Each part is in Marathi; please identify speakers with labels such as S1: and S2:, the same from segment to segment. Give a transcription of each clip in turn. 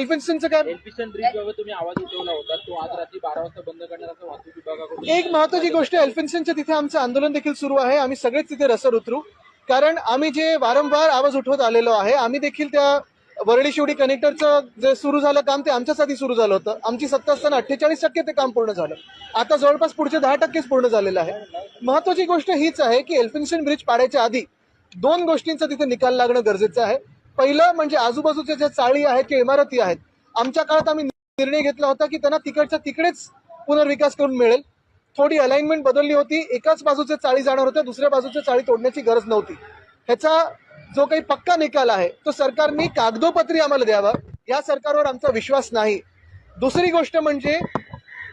S1: एल्फिन्स्टनचं काय?
S2: एल्फिन्स्टन ब्रिजवर तुम्ही आवाज उठवला होता, तो आज रात्री 12 वाजता बंद करण्याचा वाहतूक विभागाकडून
S1: एक महत्वाची गोष्ट, एल्फिन्स्टनच्या तिथे आमचं आंदोलन देखील सुरू आहे. आम्ही सगळेच तिथे रस्त्यावर उतरू, कारण आम्ही जे वारंवार आवाज उठवत आलेलो आहे. आम्ही देखील त्या वरळी शिवडी कनेक्टरचं जे सुरू झालं काम ते आमच्यासाठी सुरू झालं होतं. आमची सत्ता असताना 48% ते काम पूर्ण झालं. आता जवळपास पुढचे 10%च पूर्ण झालेलं आहे. महत्वाची गोष्ट हीच आहे की एल्फिन्स्टन ब्रिज पाडायच्या आधी 2 गोष्टींचा तिथे निकाल लागणं गरजेचं आहे. पहिलं म्हणजे आजूबाजूच्या ज्या चाळी आहेत किंवा इमारती आहेत, आमच्या काळात आम्ही निर्णय घेतला होता की त्यांना तिकडच्या तिकडेच पुनर्विकास करून मिळेल. थोडी अलाइनमेंट बदलली होती. एकाच बाजूचे चाळी जाणार होत्या, दुसऱ्या बाजूच्या चाळी तोडण्याची गरज नव्हती. ह्याचा जो काही पक्का निकाल आहे तो सरकारने कागदोपत्री आम्हाला द्यावा. या सरकारवर आमचा विश्वास नाही. दुसरी गोष्ट म्हणजे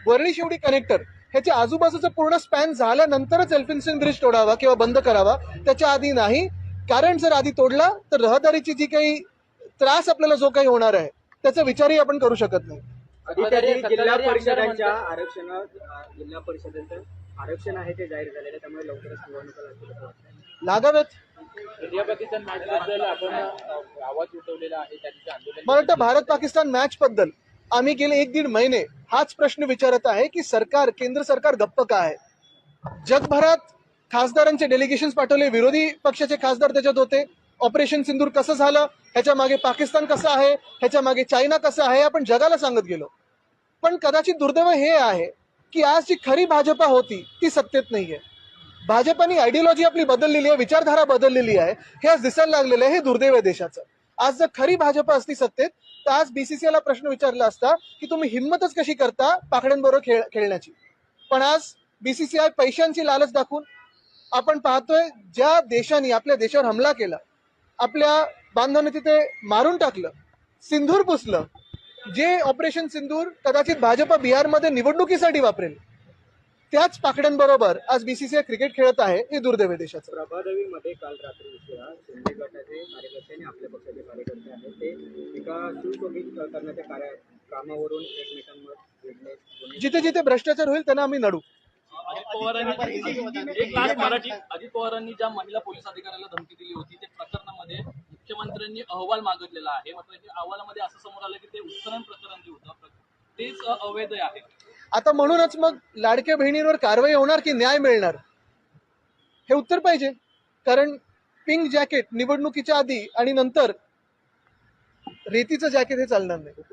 S1: वरळी शिवडी कनेक्टर ह्याच्या आजूबाजूचा पूर्ण स्पॅन झाल्यानंतरच एल्फिन्स्टन ब्रिज तोडावा किंवा बंद करावा, त्याच्या आधी नाही. कारण जर आधी तोडला तर रहदारीची जी काही त्रास आपल्याला जो काही होणार आहे त्याचा विचारही आपण करू शकत नाही.
S3: जिल्हा परिषदांच्या जिल्हा परिषदेचं आरक्षण आहे ते जाहीर झालेलं, त्यामुळे लवकरच निवडणुका
S1: लागाव्यात.
S2: इंडिया पाकिस्तान मॅच बद्दल आपण आवाज उठवलेला आहे, त्यांचे आंदोलन.
S1: मला वाटतं भारत पाकिस्तान मॅच बद्दल आम्ही गेले 1-1.5 महिने हाच प्रश्न विचारत आहे की केंद्र सरकार गप्प का आहे. जगभरात खासदारांचे डेलिगेशन्स पाठवले, विरोधी पक्षाचे खासदार त्याच्यात होते. ऑपरेशन सिंदूर कसं झालं, ह्याच्या मागे पाकिस्तान कसं आहे, ह्याच्या मागे चायना कसं आहे, आपण जगाला सांगत गेलो. पण कदाचित दुर्दैव हे आहे की आज जी खरी भाजपा होती ती सत्तेत नाहीये. भाजपानी आयडियोलॉजी आपली बदललेली आहे, विचारधारा बदललेली आहे. हे आज दिसायला लागलेलं आहे. हे दुर्दैव आहे देशाचं. आज जर खरी भाजपा असती सत्तेत तर आज बीसीसीआयला प्रश्न विचारला असता की तुम्ही हिंमतच कशी करता पाकड्यांबरोबर खेळण्याची. पण आज बीसीसीआय पैशांची लालच दाखवून, आपण पाहतोय ज्या देशांनी आपल्या देशावर हमला केला, आपल्या बांधवांनी तिथे मारून टाकलं, सिंदूर पुसलं, जे ऑपरेशन सिंदूर कदाचित भाजपा बिहारमध्ये निवडणुकीसाठी वापरेल, त्याच पाकड्यांबरोबर आज बीसीसीआय क्रिकेट खेळत आहे. हे दुर्दैव आहे देशाचं.
S3: प्रभादेवीमध्ये काल रात्री उशिरा शिंदे गटाचे कार्यकर्ते आणि आपल्या पक्षाचे कार्यकर्ते आहेत ते एका सुशोभित करण्याच्या कामावरून एकमेकांवर
S1: जिथे जिथे भ्रष्टाचार होईल त्यांना आम्ही लढू.
S4: अजित पवारांनी ज्या महिला पोलीस अधिकाऱ्याला धमकी दिली होती त्या प्रकरणामध्ये मुख्यमंत्र्यांनी अहवाल मागितलेला आहे. मात्र अहवालामध्ये असं समोर आलं की ते उत्खनन प्रकरण जे होतं तेच अवैध आहे.
S1: आता म्हणूनच मग लाडक्या बहिणींवर कारवाई होणार की न्याय मिळणार हे उत्तर पाहिजे. कारण पिंक जॅकेट निवडणुकीच्या आधी आणि नंतर रेतीचं जॅकेट हे चालणार नाही.